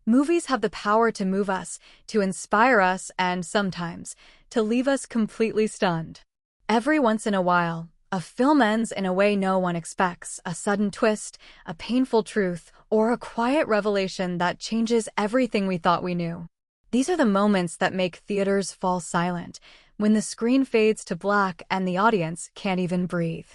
Movies have the power to move us, to inspire us, and sometimes, to leave us completely stunned. Every once in a while, a film ends in a way no one expects, a sudden twist, a painful truth, or a quiet revelation that changes everything we thought we knew. These are the moments that make theaters fall silent, when the screen fades to black and the audience can't even breathe.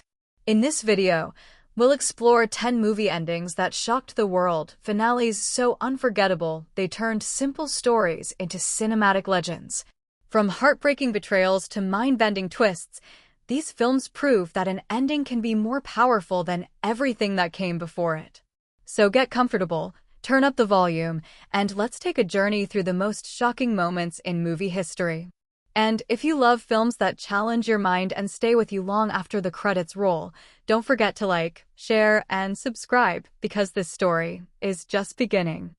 In this video, we'll explore 10 movie endings that shocked the world, finales so unforgettable they turned simple stories into cinematic legends. From heartbreaking betrayals to mind-bending twists, these films prove that an ending can be more powerful than everything that came before it. So get comfortable, turn up the volume, and let's take a journey through the most shocking moments in movie history. And if you love films that challenge your mind and stay with you long after the credits roll, don't forget to like, share, and subscribe, because this story is just beginning.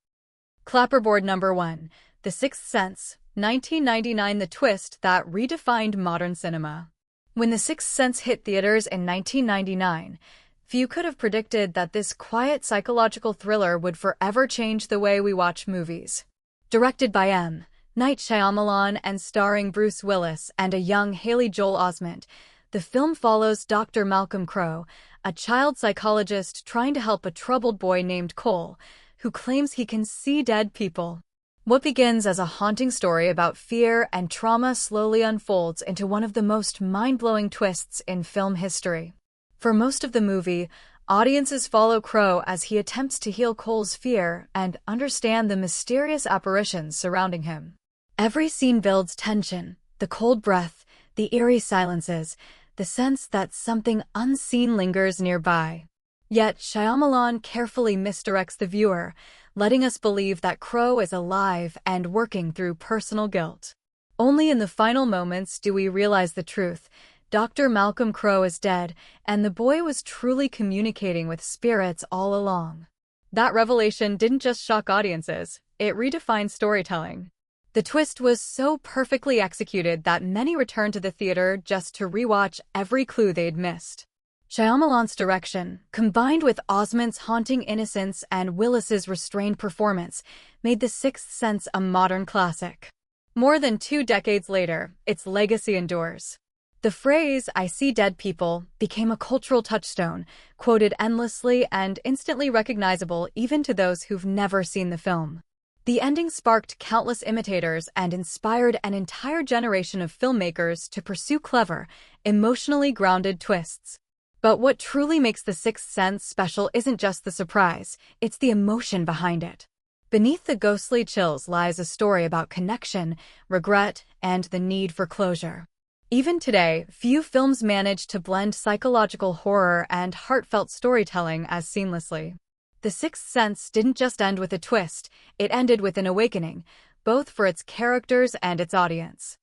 Clapperboard number 1, The Sixth Sense, 1999, the twist that redefined modern cinema. When The Sixth Sense hit theaters in 1999, few could have predicted that this quiet psychological thriller would forever change the way we watch movies. Directed by M. Night Shyamalan and starring Bruce Willis and a young Haley Joel Osment, the film follows Dr. Malcolm Crowe, a child psychologist trying to help a troubled boy named Cole, who claims he can see dead people. What begins as a haunting story about fear and trauma slowly unfolds into one of the most mind-blowing twists in film history. For most of the movie, audiences follow Crowe as he attempts to heal Cole's fear and understand the mysterious apparitions surrounding him. Every scene builds tension, the cold breath, the eerie silences, the sense that something unseen lingers nearby. Yet Shyamalan carefully misdirects the viewer, letting us believe that Crowe is alive and working through personal guilt. Only in the final moments do we realize the truth. Dr. Malcolm Crowe is dead, and the boy was truly communicating with spirits all along. That revelation didn't just shock audiences, it redefined storytelling. The twist was so perfectly executed that many returned to the theater just to rewatch every clue they'd missed. Shyamalan's direction, combined with Osment's haunting innocence and Willis's restrained performance, made The Sixth Sense a modern classic. More than 2 decades later, its legacy endures. The phrase, "I see dead people," became a cultural touchstone, quoted endlessly and instantly recognizable even to those who've never seen the film. The ending sparked countless imitators and inspired an entire generation of filmmakers to pursue clever, emotionally grounded twists. But what truly makes The Sixth Sense special isn't just the surprise, it's the emotion behind it. Beneath the ghostly chills lies a story about connection, regret, and the need for closure. Even today, few films manage to blend psychological horror and heartfelt storytelling as seamlessly. The Sixth Sense didn't just end with a twist, it ended with an awakening, both for its characters and its audience.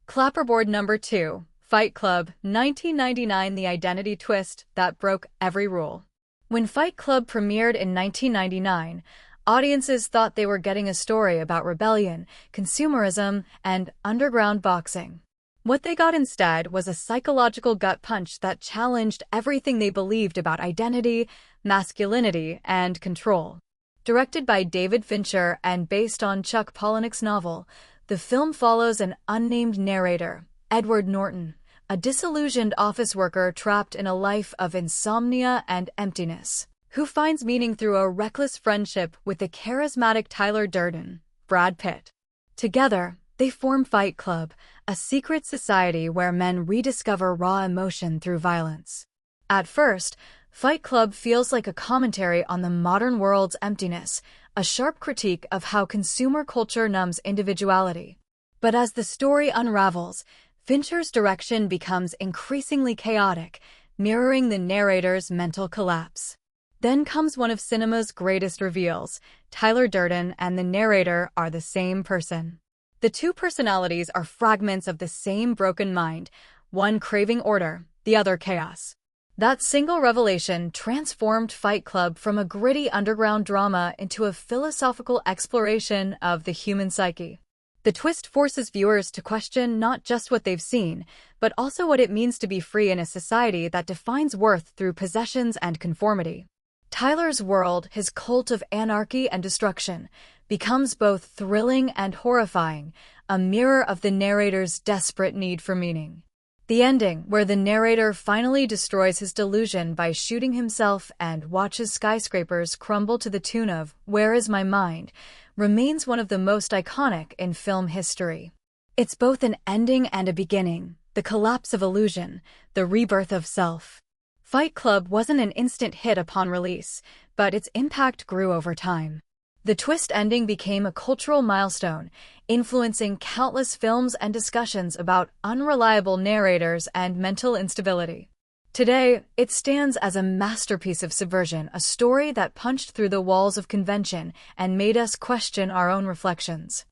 Clapperboard number 2, Fight Club, 1999, the identity twist that broke every rule. When Fight Club premiered in 1999, audiences thought they were getting a story about rebellion, consumerism, and underground boxing. What they got instead was a psychological gut punch that challenged everything they believed about identity, masculinity, and control. Directed by David Fincher and based on Chuck Palahniuk's novel, the film follows an unnamed narrator, Edward Norton, a disillusioned office worker trapped in a life of insomnia and emptiness, who finds meaning through a reckless friendship with the charismatic Tyler Durden, Brad Pitt. Together, they form Fight Club, a secret society where men rediscover raw emotion through violence. At first, Fight Club feels like a commentary on the modern world's emptiness, a sharp critique of how consumer culture numbs individuality. But as the story unravels, Fincher's direction becomes increasingly chaotic, mirroring the narrator's mental collapse. Then comes one of cinema's greatest reveals: Tyler Durden and the narrator are the same person. The two personalities are fragments of the same broken mind, one craving order, the other chaos. That single revelation transformed Fight Club from a gritty underground drama into a philosophical exploration of the human psyche. The twist forces viewers to question not just what they've seen, but also what it means to be free in a society that defines worth through possessions and conformity. Tyler's world, his cult of anarchy and destruction, becomes both thrilling and horrifying, a mirror of the narrator's desperate need for meaning. The ending, where the narrator finally destroys his delusion by shooting himself and watches skyscrapers crumble to the tune of "Where is my mind?", remains one of the most iconic in film history. It's both an ending and a beginning, the collapse of illusion, the rebirth of self. Fight Club wasn't an instant hit upon release, but its impact grew over time. The twist ending became a cultural milestone, influencing countless films and discussions about unreliable narrators and mental instability. Today, it stands as a masterpiece of subversion, a story that punched through the walls of convention and made us question our own reflections.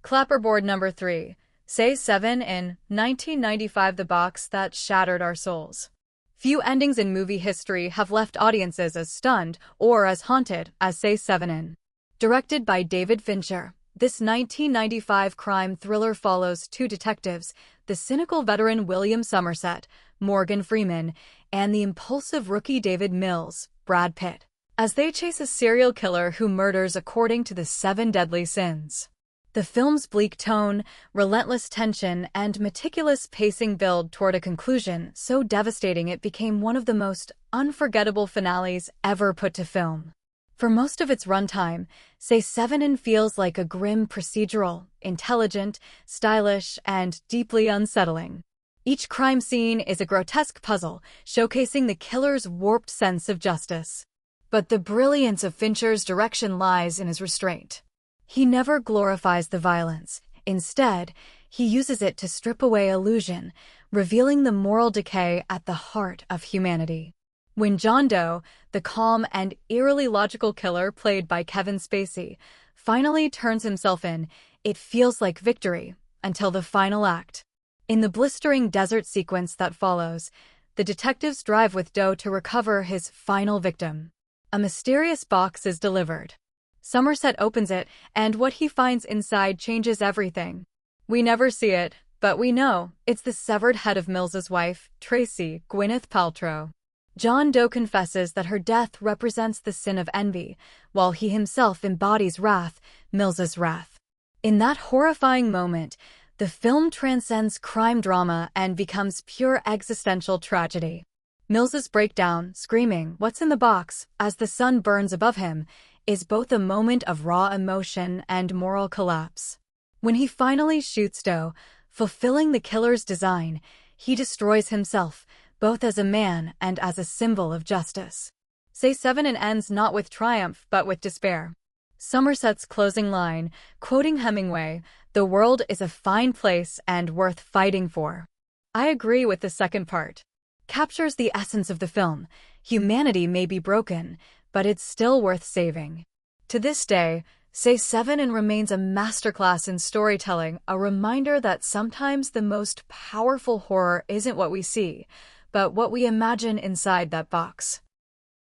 Clapperboard number 3. Say 7 in 1995, the box that shattered our souls. Few endings in movie history have left audiences as stunned or as haunted as Say 7 in. Directed by David Fincher, this 1995 crime thriller follows two detectives, the cynical veteran William Somerset, Morgan Freeman, and the impulsive rookie David Mills, Brad Pitt, as they chase a serial killer who murders according to the 7 deadly sins. The film's bleak tone, relentless tension, and meticulous pacing build toward a conclusion so devastating it became one of the most unforgettable finales ever put to film. For most of its runtime, Say 7 in feels like a grim procedural, intelligent, stylish, and deeply unsettling. Each crime scene is a grotesque puzzle, showcasing the killer's warped sense of justice. But the brilliance of Fincher's direction lies in his restraint. He never glorifies the violence. Instead, he uses it to strip away illusion, revealing the moral decay at the heart of humanity. When John Doe, the calm and eerily logical killer played by Kevin Spacey, finally turns himself in, it feels like victory, until the final act. In the blistering desert sequence that follows, the detectives drive with Doe to recover his final victim. A mysterious box is delivered. Somerset opens it, and what he finds inside changes everything. We never see it, but we know it's the severed head of Mills's wife, Tracy, Gwyneth Paltrow. John Doe confesses that her death represents the sin of envy, while he himself embodies wrath, Mills's wrath. In that horrifying moment, the film transcends crime drama and becomes pure existential tragedy. Mills's breakdown, screaming, "What's in the box?" as the sun burns above him, is both a moment of raw emotion and moral collapse. When he finally shoots Doe, fulfilling the killer's design, he destroys himself, both as a man and as a symbol of justice. Say 7 in ends not with triumph but with despair. Somerset's closing line, quoting Hemingway, "The world is a fine place and worth fighting for." I agree with the second part. Captures the essence of the film. Humanity may be broken, but it's still worth saving. To this day, Say 7 in remains a masterclass in storytelling, a reminder that sometimes the most powerful horror isn't what we see, but what we imagine inside that box.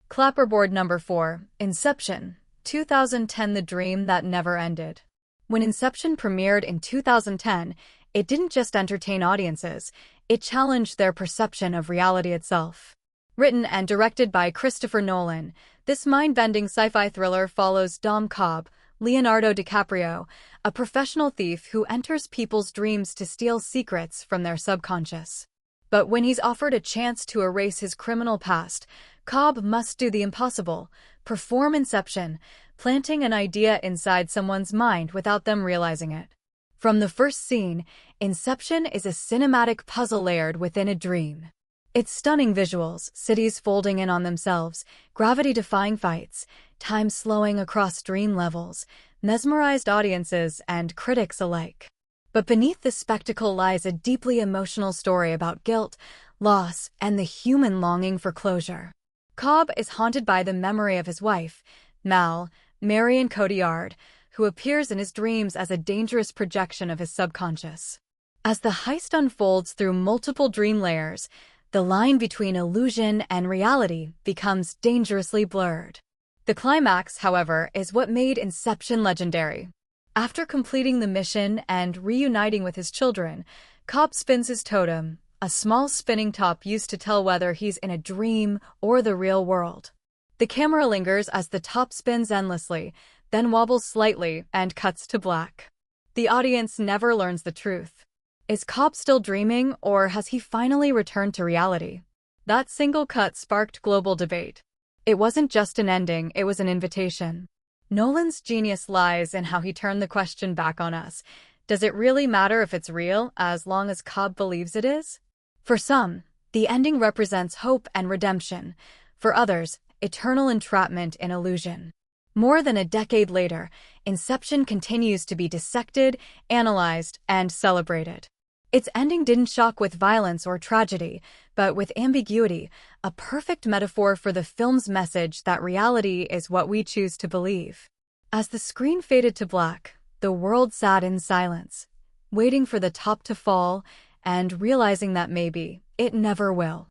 Clapperboard number 4. Inception, 2010, the dream that never ended. When Inception premiered in 2010, it didn't just entertain audiences, it challenged their perception of reality itself. Written and directed by Christopher Nolan, this mind-bending sci-fi thriller follows Dom Cobb, Leonardo DiCaprio, a professional thief who enters people's dreams to steal secrets from their subconscious. But when he's offered a chance to erase his criminal past, Cobb must do the impossible, perform Inception, planting an idea inside someone's mind without them realizing it. From the first scene, Inception is a cinematic puzzle layered within a dream. Its stunning visuals, cities folding in on themselves, gravity-defying fights, time slowing across dream levels, mesmerized audiences and critics alike. But beneath the spectacle lies a deeply emotional story about guilt, loss, and the human longing for closure. Cobb is haunted by the memory of his wife, Mal, Marion Cotillard, who appears in his dreams as a dangerous projection of his subconscious. As the heist unfolds through multiple dream layers, the line between illusion and reality becomes dangerously blurred. The climax, however, is what made Inception legendary. After completing the mission and reuniting with his children, Cobb spins his totem, a small spinning top used to tell whether he's in a dream or the real world. The camera lingers as the top spins endlessly, then wobbles slightly and cuts to black. The audience never learns the truth. Is Cobb still dreaming, or has he finally returned to reality? That single cut sparked global debate. It wasn't just an ending, it was an invitation. Nolan's genius lies in how he turned the question back on us. Does it really matter if it's real, as long as Cobb believes it is? For some, the ending represents hope and redemption. For others, eternal entrapment in illusion. More than a decade later, Inception continues to be dissected, analyzed, and celebrated. Its ending didn't shock with violence or tragedy, but with ambiguity, a perfect metaphor for the film's message that reality is what we choose to believe. As the screen faded to black, the world sat in silence, waiting for the top to fall and realizing that maybe it never will.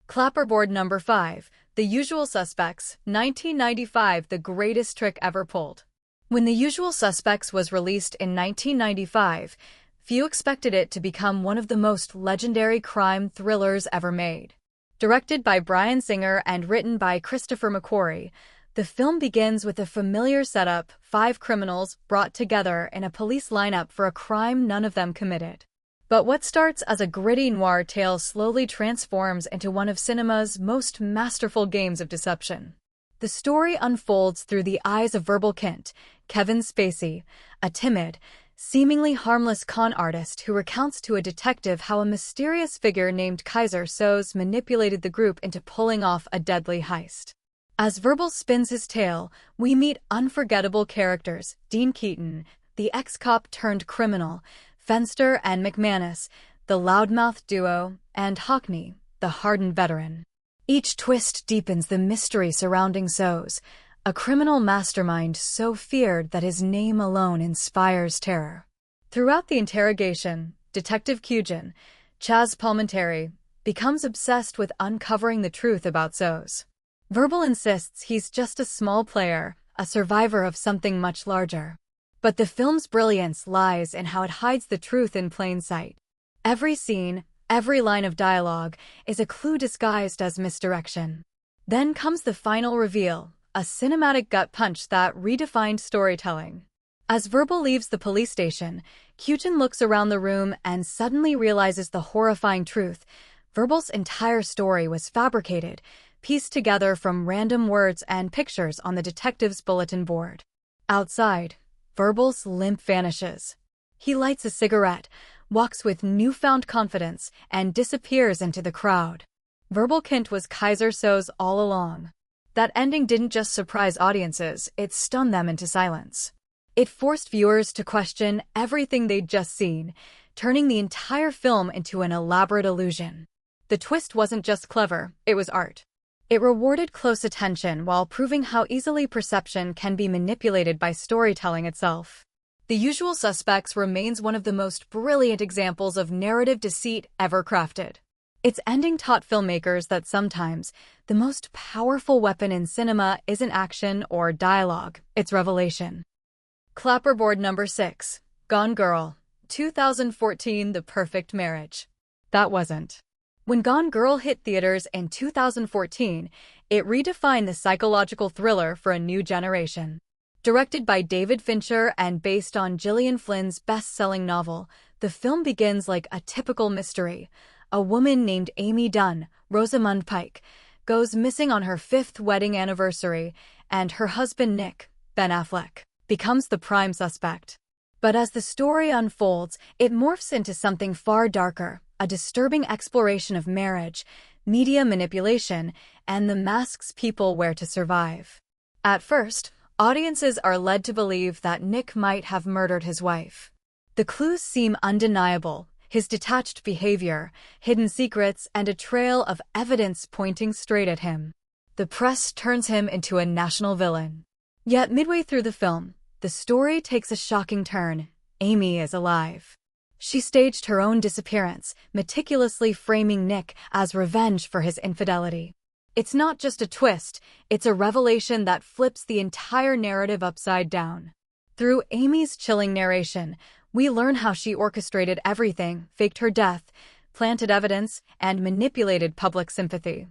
Clapperboard number 5, The Usual Suspects, 1995, the greatest trick ever pulled. When The Usual Suspects was released in 1995, few expected it to become one of the most legendary crime thrillers ever made. Directed by Bryan Singer and written by Christopher McQuarrie, the film begins with a familiar setup: 5 criminals brought together in a police lineup for a crime none of them committed. But what starts as a gritty noir tale slowly transforms into one of cinema's most masterful games of deception. The story unfolds through the eyes of Verbal Kint, Kevin Spacey, a timid, seemingly harmless con artist who recounts to a detective how a mysterious figure named Kaiser Soze manipulated the group into pulling off a deadly heist. As Verbal spins his tale, we meet unforgettable characters: Dean Keaton, the ex-cop turned criminal, Fenster and McManus, the loudmouth duo, and Hockney, the hardened veteran. Each twist deepens the mystery surrounding Soze, a criminal mastermind so feared that his name alone inspires terror. Throughout the interrogation, Detective Cugin, Chaz Palminteri, becomes obsessed with uncovering the truth about Soze. Verbal insists he's just a small player, a survivor of something much larger. But the film's brilliance lies in how it hides the truth in plain sight. Every scene, every line of dialogue, is a clue disguised as misdirection. Then comes the final reveal, a cinematic gut punch that redefined storytelling. As Verbal leaves the police station, Cugin looks around the room and suddenly realizes the horrifying truth. Verbal's entire story was fabricated, pieced together from random words and pictures on the detective's bulletin board. Outside, Verbal's limp vanishes. He lights a cigarette, walks with newfound confidence, and disappears into the crowd. Verbal Kint was Kaiser Soze all along. That ending didn't just surprise audiences, it stunned them into silence. It forced viewers to question everything they'd just seen, turning the entire film into an elaborate illusion. The twist wasn't just clever, it was art. It rewarded close attention while proving how easily perception can be manipulated by storytelling itself. The Usual Suspects remains one of the most brilliant examples of narrative deceit ever crafted. Its ending taught filmmakers that sometimes the most powerful weapon in cinema isn't action or dialogue, it's revelation. Clapperboard number 6, Gone Girl, 2014, The Perfect Marriage. That wasn't. When Gone Girl hit theaters in 2014, it redefined the psychological thriller for a new generation. Directed by David Fincher and based on Gillian Flynn's best-selling novel, the film begins like a typical mystery. A woman named Amy Dunn, Rosamund Pike, goes missing on her 5th wedding anniversary, and her husband Nick, Ben Affleck, becomes the prime suspect. But as the story unfolds, it morphs into something far darker, a disturbing exploration of marriage, media manipulation, and the masks people wear to survive. At first, audiences are led to believe that Nick might have murdered his wife. The clues seem undeniable: his detached behavior, hidden secrets, and a trail of evidence pointing straight at him. The press turns him into a national villain. Yet midway through the film, the story takes a shocking turn. Amy is alive. She staged her own disappearance, meticulously framing Nick as revenge for his infidelity. It's not just a twist, it's a revelation that flips the entire narrative upside down. Through Amy's chilling narration, we learn how she orchestrated everything, faked her death, planted evidence, and manipulated public sympathy.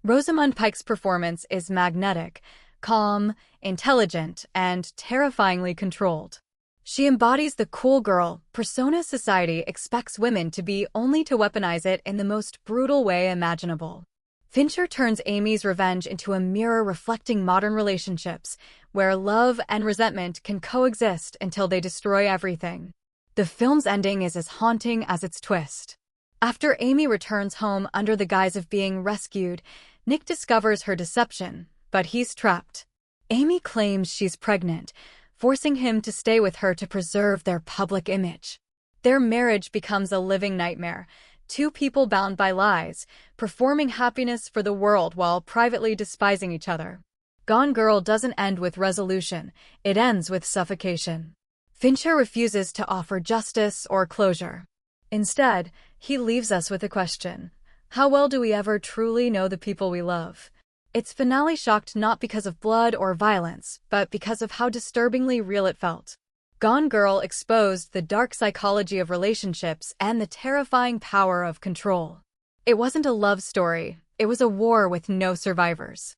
Rosamund Pike's performance is magnetic, calm, intelligent, and terrifyingly controlled. She embodies the cool girl persona society expects women to be, only to weaponize it in the most brutal way imaginable. Fincher turns Amy's revenge into a mirror reflecting modern relationships, where love and resentment can coexist until they destroy everything. The film's ending is as haunting as its twist. After Amy returns home under the guise of being rescued, Nick discovers her deception, but he's trapped. Amy claims she's pregnant, forcing him to stay with her to preserve their public image. Their marriage becomes a living nightmare, two people bound by lies, performing happiness for the world while privately despising each other. Gone Girl doesn't end with resolution, it ends with suffocation. Fincher refuses to offer justice or closure. Instead, he leaves us with a question. How well do we ever truly know the people we love? Its finale shocked not because of blood or violence, but because of how disturbingly real it felt. Gone Girl exposed the dark psychology of relationships and the terrifying power of control. It wasn't a love story, it was a war with no survivors.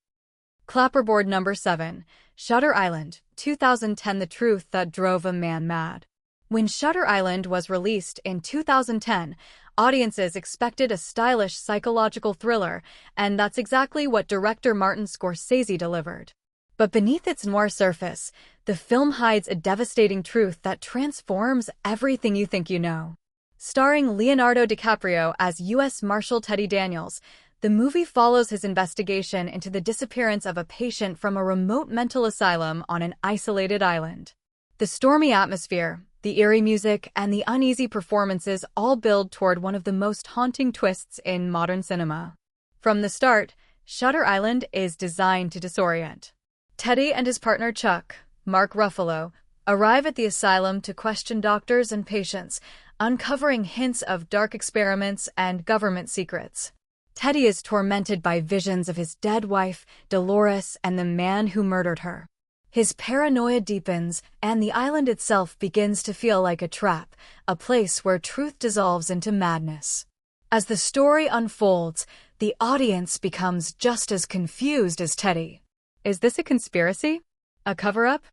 Clapperboard number 7, Shutter Island, 2010. The truth that drove a man mad. When Shutter Island was released in 2010, audiences expected a stylish psychological thriller, and that's exactly what director Martin Scorsese delivered. But beneath its noir surface, the film hides a devastating truth that transforms everything you think you know. Starring Leonardo DiCaprio as U.S. Marshal Teddy Daniels, the movie follows his investigation into the disappearance of a patient from a remote mental asylum on an isolated island. The stormy atmosphere, the eerie music, and the uneasy performances all build toward one of the most haunting twists in modern cinema. From the start, Shutter Island is designed to disorient. Teddy and his partner Chuck, Mark Ruffalo, arrive at the asylum to question doctors and patients, uncovering hints of dark experiments and government secrets. Teddy is tormented by visions of his dead wife, Dolores, and the man who murdered her. His paranoia deepens, and the island itself begins to feel like a trap, a place where truth dissolves into madness. As the story unfolds, the audience becomes just as confused as Teddy. Is this a conspiracy? A cover-up?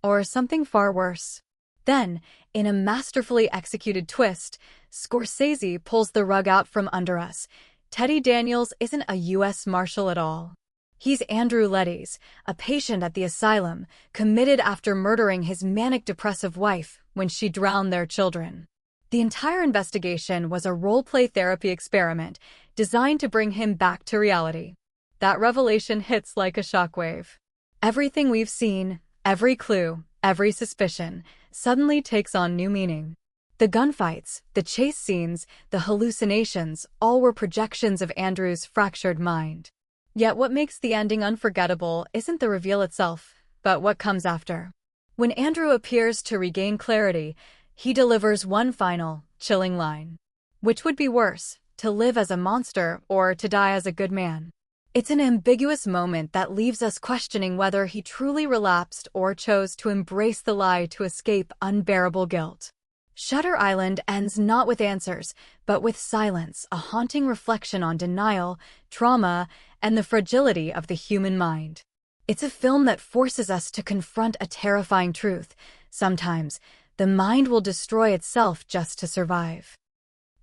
Or something far worse? Then, in a masterfully executed twist, Scorsese pulls the rug out from under us. Teddy Daniels isn't a U.S. Marshal at all. He's Andrew Leddy's, a patient at the asylum, committed after murdering his manic-depressive wife when she drowned their children. The entire investigation was a role-play therapy experiment designed to bring him back to reality. That revelation hits like a shockwave. Everything we've seen, every clue, every suspicion, suddenly takes on new meaning. The gunfights, the chase scenes, the hallucinations, all were projections of Andrew's fractured mind. Yet what makes the ending unforgettable isn't the reveal itself, but what comes after. When Andrew appears to regain clarity, he delivers one final, chilling line. Which would be worse, to live as a monster or to die as a good man? It's an ambiguous moment that leaves us questioning whether he truly relapsed or chose to embrace the lie to escape unbearable guilt. Shutter Island ends not with answers, but with silence, a haunting reflection on denial, trauma, and the fragility of the human mind. It's a film that forces us to confront a terrifying truth. Sometimes, the mind will destroy itself just to survive.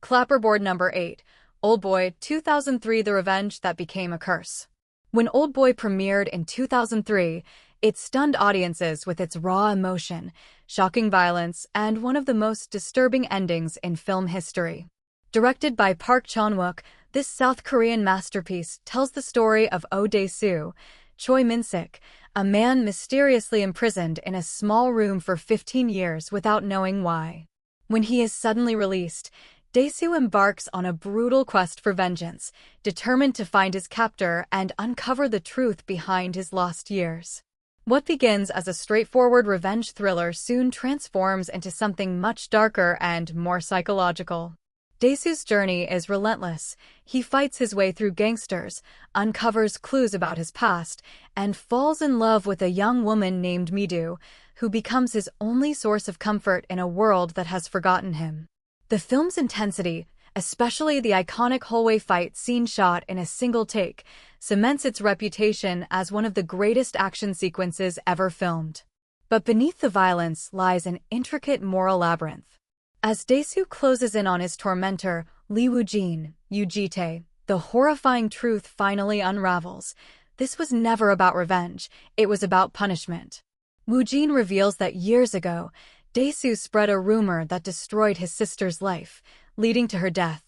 Clapperboard number 8, Oldboy, 2003. The Revenge That Became a Curse. When Oldboy premiered in 2003, it stunned audiences with its raw emotion, shocking violence, and one of the most disturbing endings in film history. Directed by Park Chan-wook, this South Korean masterpiece tells the story of Oh Dae-soo, Choi Min-sik, a man mysteriously imprisoned in a small room for 15 years without knowing why. When he is suddenly released, Dae-soo embarks on a brutal quest for vengeance, determined to find his captor and uncover the truth behind his lost years. What begins as a straightforward revenge thriller soon transforms into something much darker and more psychological. Dae-soo's journey is relentless. He fights his way through gangsters, uncovers clues about his past, and falls in love with a young woman named Mi-do, who becomes his only source of comfort in a world that has forgotten him. The film's intensity, especially the iconic hallway fight scene shot in a single take, cements its reputation as one of the greatest action sequences ever filmed. But beneath the violence lies an intricate moral labyrinth. As Dae-soo closes in on his tormentor, Lee Woo-jin, Yoo-ji-tae, the horrifying truth finally unravels. This was never about revenge, it was about punishment. Woo-jin reveals that years ago, Dae-soo spread a rumor that destroyed his sister's life, leading to her death.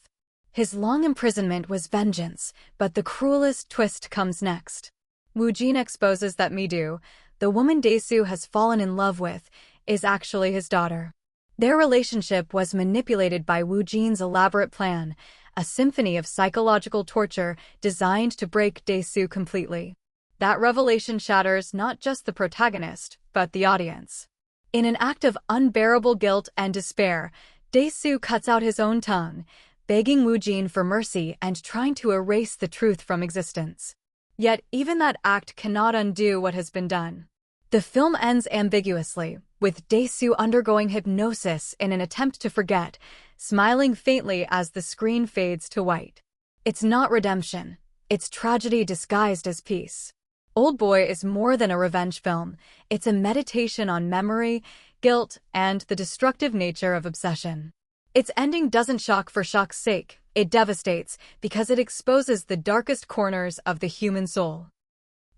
His long imprisonment was vengeance, but the cruelest twist comes next. Woo-jin exposes that Mi-do, the woman Dae-soo has fallen in love with, is actually his daughter. Their relationship was manipulated by Woo-jin's elaborate plan, a symphony of psychological torture designed to break Dae-soo completely. That revelation shatters not just the protagonist, but the audience. In an act of unbearable guilt and despair, Dae-soo cuts out his own tongue, begging Woo-jin for mercy and trying to erase the truth from existence. Yet even that act cannot undo what has been done. The film ends ambiguously, with Dae-soo undergoing hypnosis in an attempt to forget, smiling faintly as the screen fades to white. It's not redemption. It's tragedy disguised as peace. Old Boy is more than a revenge film. It's a meditation on memory, guilt, and the destructive nature of obsession. Its ending doesn't shock for shock's sake. It devastates because it exposes the darkest corners of the human soul.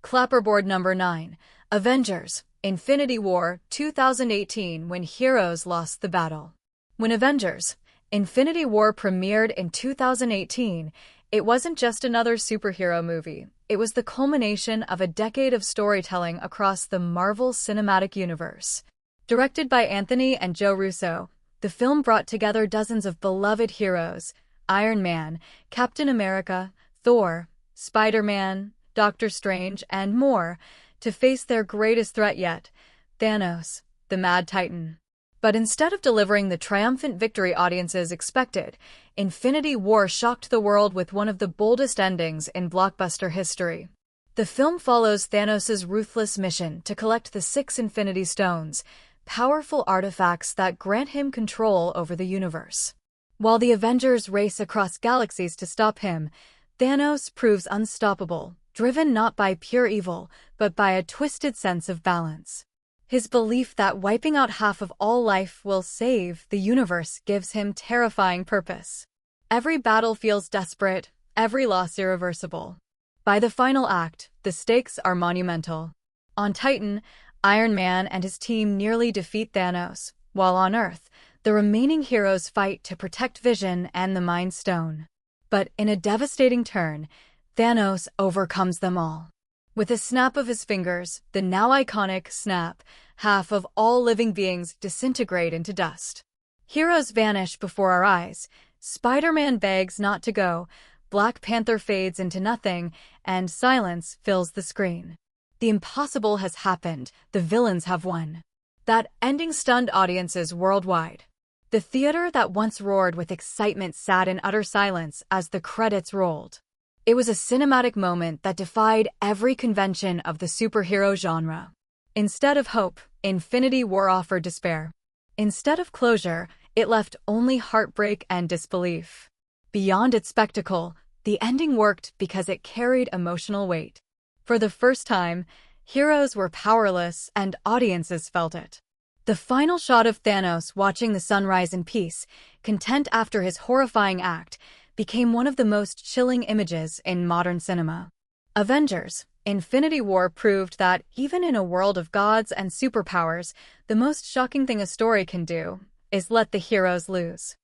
Clapperboard number 9. Avengers: Infinity War 2018, when heroes lost the battle. When Avengers: Infinity War premiered in 2018, it wasn't just another superhero movie. It was the culmination of a decade of storytelling across the Marvel Cinematic Universe. Directed by Anthony and Joe Russo, the film brought together dozens of beloved heroes: Iron Man, Captain America, Thor, Spider-Man, Doctor Strange, and more, to face their greatest threat yet, Thanos, the Mad Titan. But instead of delivering the triumphant victory audiences expected, Infinity War shocked the world with one of the boldest endings in blockbuster history. The film follows Thanos' ruthless mission to collect the 6 Infinity Stones, powerful artifacts that grant him control over the universe. While the Avengers race across galaxies to stop him, Thanos proves unstoppable, driven not by pure evil, but by a twisted sense of balance. His belief that wiping out half of all life will save the universe gives him terrifying purpose. Every battle feels desperate, every loss irreversible. By the final act, the stakes are monumental. On Titan, Iron Man and his team nearly defeat Thanos, while on Earth, the remaining heroes fight to protect Vision and the Mind Stone. But in a devastating turn, Thanos overcomes them all. With a snap of his fingers, the now iconic snap, half of all living beings disintegrate into dust. Heroes vanish before our eyes. Spider-Man begs not to go, Black Panther fades into nothing, and silence fills the screen. The impossible has happened, the villains have won. That ending stunned audiences worldwide. The theater that once roared with excitement sat in utter silence as the credits rolled. It was a cinematic moment that defied every convention of the superhero genre. Instead of hope, Infinity War offered despair. Instead of closure, it left only heartbreak and disbelief. Beyond its spectacle, the ending worked because it carried emotional weight. For the first time, heroes were powerless and audiences felt it. The final shot of Thanos watching the sun rise in peace, content after his horrifying act, became one of the most chilling images in modern cinema. Avengers: Infinity War proved that, even in a world of gods and superpowers, the most shocking thing a story can do is let the heroes lose.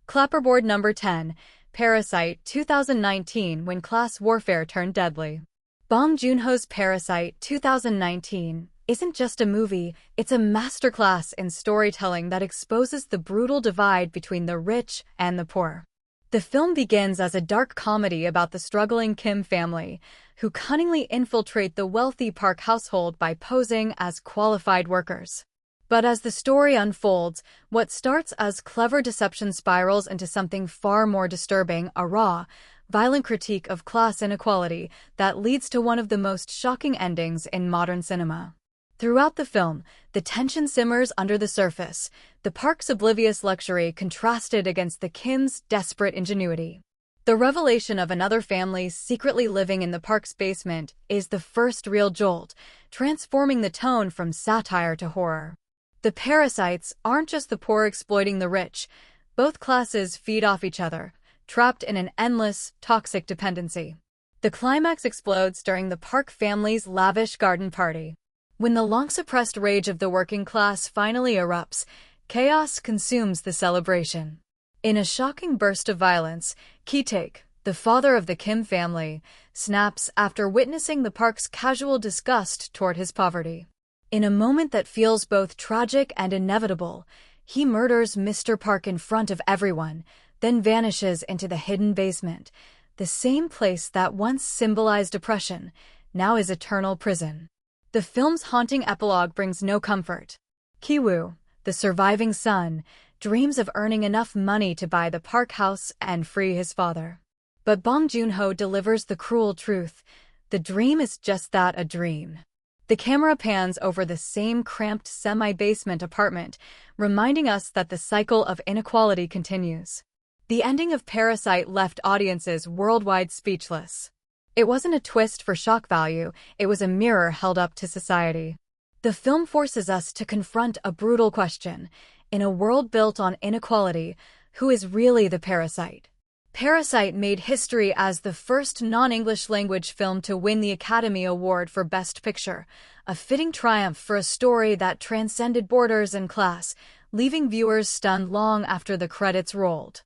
Clapperboard number 10. Parasite 2019, when class warfare turned deadly. Bong Joon-ho's Parasite 2019 isn't just a movie, it's a masterclass in storytelling that exposes the brutal divide between the rich and the poor. The film begins as a dark comedy about the struggling Kim family, who cunningly infiltrate the wealthy Park household by posing as qualified workers. But as the story unfolds, what starts as clever deception spirals into something far more disturbing, a raw, violent critique of class inequality that leads to one of the most shocking endings in modern cinema. Throughout the film, the tension simmers under the surface, the Park's oblivious luxury contrasted against the Kim's desperate ingenuity. The revelation of another family secretly living in the park's basement is the first real jolt, transforming the tone from satire to horror. The parasites aren't just the poor exploiting the rich. Both classes feed off each other, trapped in an endless, toxic dependency. The climax explodes during the Park family's lavish garden party. When the long-suppressed rage of the working class finally erupts, chaos consumes the celebration. In a shocking burst of violence, Ki-taek, the father of the Kim family, snaps after witnessing the Park's casual disgust toward his poverty. In a moment that feels both tragic and inevitable, he murders Mr. Park in front of everyone, then vanishes into the hidden basement. The same place that once symbolized oppression, now is eternal prison. The film's haunting epilogue brings no comfort. Ki-woo, the surviving son, dreams of earning enough money to buy the Park house and free his father. But Bong Joon-ho delivers the cruel truth. The dream is just that, a dream. The camera pans over the same cramped semi-basement apartment, reminding us that the cycle of inequality continues. The ending of Parasite left audiences worldwide speechless. It wasn't a twist for shock value, it was a mirror held up to society. The film forces us to confront a brutal question. In a world built on inequality, who is really the parasite? Parasite made history as the first non-English language film to win the Academy Award for Best Picture, a fitting triumph for a story that transcended borders and class, leaving viewers stunned long after the credits rolled.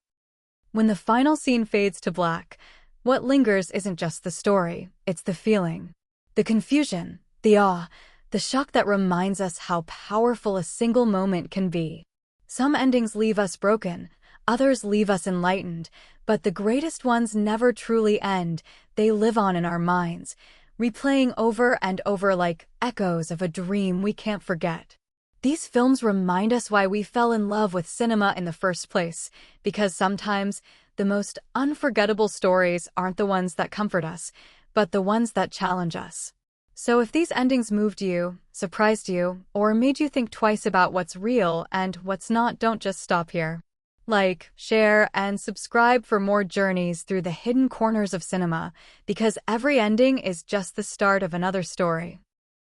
When the final scene fades to black, what lingers isn't just the story, it's the feeling. The confusion, the awe, the shock that reminds us how powerful a single moment can be. Some endings leave us broken, others leave us enlightened, but the greatest ones never truly end. They live on in our minds, replaying over and over like echoes of a dream we can't forget. These films remind us why we fell in love with cinema in the first place, because sometimes the most unforgettable stories aren't the ones that comfort us, but the ones that challenge us. So if these endings moved you, surprised you, or made you think twice about what's real and what's not, don't just stop here. Like, share, and subscribe for more journeys through the hidden corners of cinema, because every ending is just the start of another story.